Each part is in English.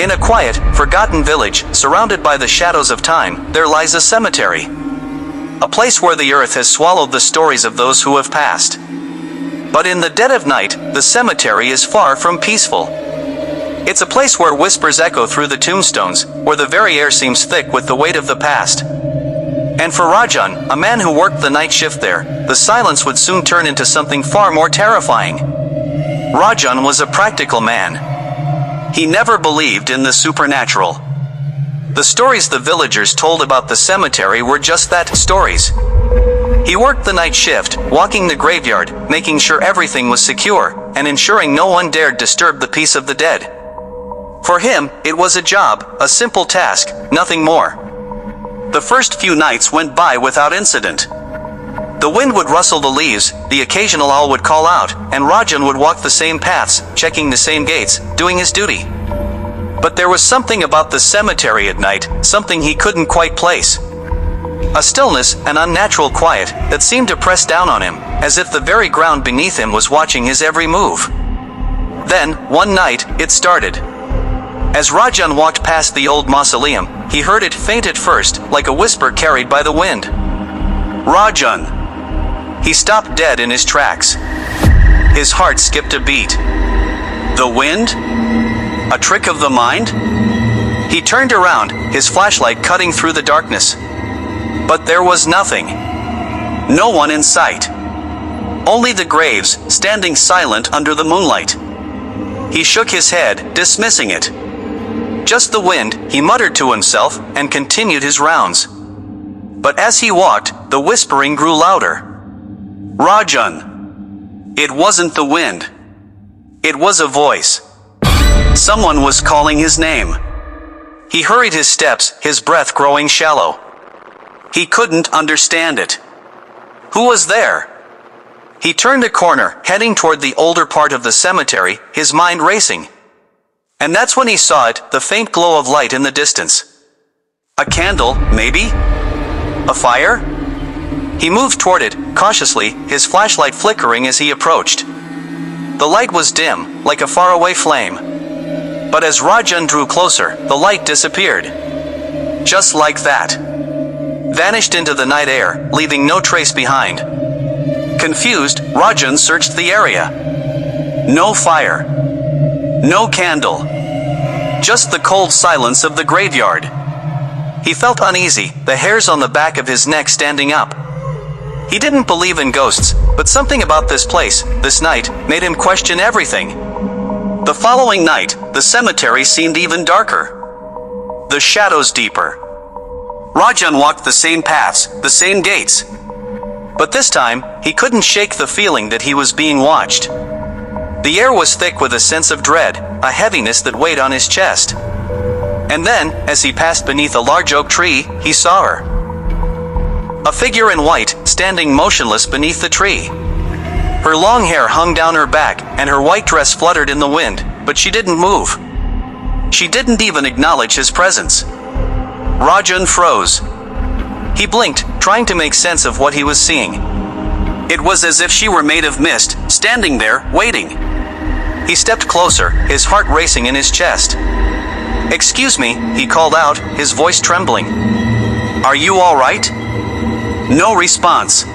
In a quiet, forgotten village, surrounded by the shadows of time, there lies a cemetery. A place where the earth has swallowed the stories of those who have passed. But in the dead of night, the cemetery is far from peaceful. It's a place where whispers echo through the tombstones, where the very air seems thick with the weight of the past. And for Rajan, a man who worked the night shift there, the silence would soon turn into something far more terrifying. Rajan was a practical man. He never believed in the supernatural. The stories the villagers told about the cemetery were just that, stories. He worked the night shift, walking the graveyard, making sure everything was secure, and ensuring no one dared disturb the peace of the dead. For him, it was a job, a simple task, nothing more. The first few nights went by without incident. The wind would rustle the leaves, the occasional owl would call out, and Rajan would walk the same paths, checking the same gates, doing his duty. But there was something about the cemetery at night, something he couldn't quite place. A stillness, an unnatural quiet, that seemed to press down on him, as if the very ground beneath him was watching his every move. Then, one night, it started. As Rajan walked past the old mausoleum, he heard it faint at first, like a whisper carried by the wind. Rajan! He stopped dead in his tracks. His heart skipped a beat. The wind? A trick of the mind? He turned around, his flashlight cutting through the darkness. But there was nothing. No one in sight. Only the graves, standing silent under the moonlight. He shook his head, dismissing it. Just the wind, he muttered to himself, and continued his rounds. But as he walked, the whispering grew louder. Rajan! It wasn't the wind. It was a voice. Someone was calling his name. He hurried his steps, his breath growing shallow. He couldn't understand it. Who was there? He turned a corner, heading toward the older part of the cemetery, his mind racing. And that's when he saw it, the faint glow of light in the distance. A candle, maybe? A fire? He moved toward it, cautiously, his flashlight flickering as he approached. The light was dim, like a faraway flame. But as Rajan drew closer, the light disappeared. Just like that. Vanished into the night air, leaving no trace behind. Confused, Rajan searched the area. No fire. No candle. Just the cold silence of the graveyard. He felt uneasy, the hairs on the back of his neck standing up. He didn't believe in ghosts, but something about this place, this night, made him question everything. The following night, the cemetery seemed even darker. The shadows deeper. Rajan walked the same paths, the same gates. But this time, he couldn't shake the feeling that he was being watched. The air was thick with a sense of dread, a heaviness that weighed on his chest. And then, as he passed beneath a large oak tree, he saw her. A figure in white, standing motionless beneath the tree. Her long hair hung down her back, and her white dress fluttered in the wind, but she didn't move. She didn't even acknowledge his presence. Rajan froze. He blinked, trying to make sense of what he was seeing. It was as if she were made of mist, standing there, waiting. He stepped closer, his heart racing in his chest. "Excuse me," he called out, his voice trembling. "Are you all right?" No response.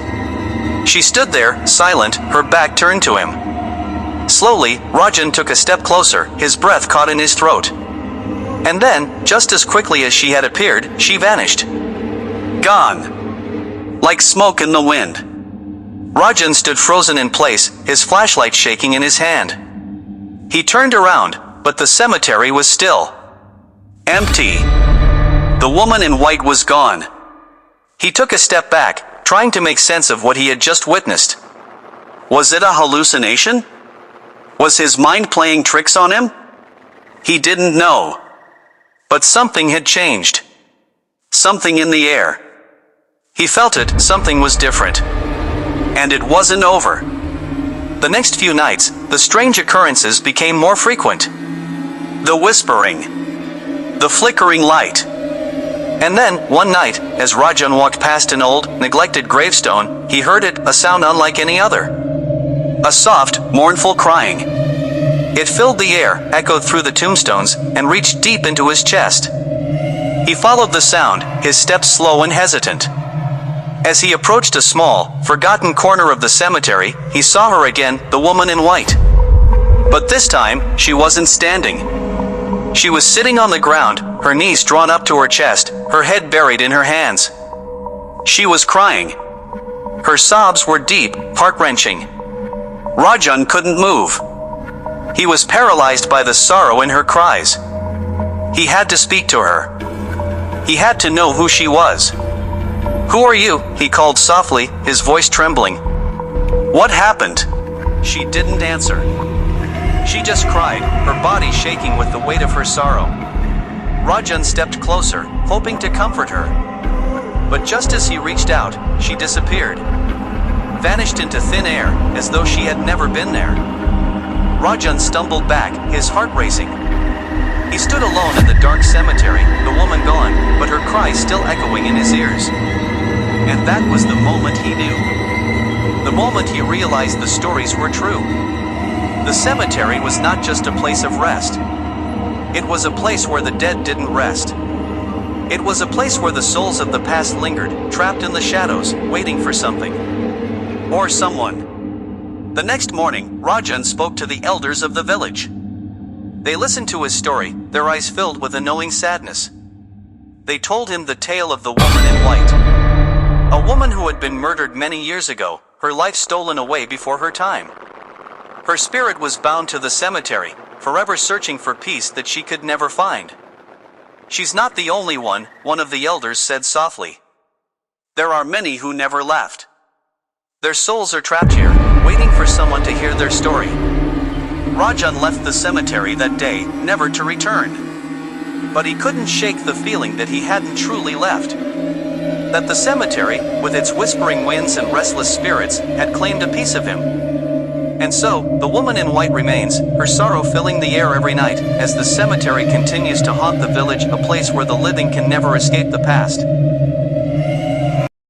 She stood there, silent, her back turned to him. Slowly, Rajan took a step closer, his breath caught in his throat. And then, just as quickly as she had appeared, she vanished. Gone. Like smoke in the wind. Rajan stood frozen in place, his flashlight shaking in his hand. He turned around, but the cemetery was still. Empty. The woman in white was gone. He took a step back, trying to make sense of what he had just witnessed. Was it a hallucination? Was his mind playing tricks on him? He didn't know. But something had changed. Something in the air. He felt it, something was different. And it wasn't over. The next few nights, the strange occurrences became more frequent. The whispering. The flickering light. And then, one night, as Rajan walked past an old, neglected gravestone, he heard it, a sound unlike any other. A soft, mournful crying. It filled the air, echoed through the tombstones, and reached deep into his chest. He followed the sound, his steps slow and hesitant. As he approached a small, forgotten corner of the cemetery, he saw her again, the woman in white. But this time, she wasn't standing. She was sitting on the ground, her knees drawn up to her chest, her head buried in her hands. She was crying. Her sobs were deep, heart-wrenching. Rajan couldn't move. He was paralyzed by the sorrow in her cries. He had to speak to her. He had to know who she was. "Who are you?" he called softly, his voice trembling. "What happened?" She didn't answer. She just cried, her body shaking with the weight of her sorrow. Rajan stepped closer, hoping to comfort her. But just as he reached out, she disappeared. Vanished into thin air, as though she had never been there. Rajan stumbled back, his heart racing. He stood alone in the dark cemetery, the woman gone, but her cries still echoing in his ears. And that was the moment he knew. The moment he realized the stories were true. The cemetery was not just a place of rest. It was a place where the dead didn't rest. It was a place where the souls of the past lingered, trapped in the shadows, waiting for something. Or someone. The next morning, Rajan spoke to the elders of the village. They listened to his story, their eyes filled with a knowing sadness. They told him the tale of the woman in white. A woman who had been murdered many years ago, her life stolen away before her time. Her spirit was bound to the cemetery, forever searching for peace that she could never find. "She's not the only one," one of the elders said softly. "There are many who never left. Their souls are trapped here, waiting for someone to hear their story." Rajan left the cemetery that day, never to return. But he couldn't shake the feeling that he hadn't truly left. That the cemetery, with its whispering winds and restless spirits, had claimed a piece of him. And so, the woman in white remains, her sorrow filling the air every night, as the cemetery continues to haunt the village, a place where the living can never escape the past.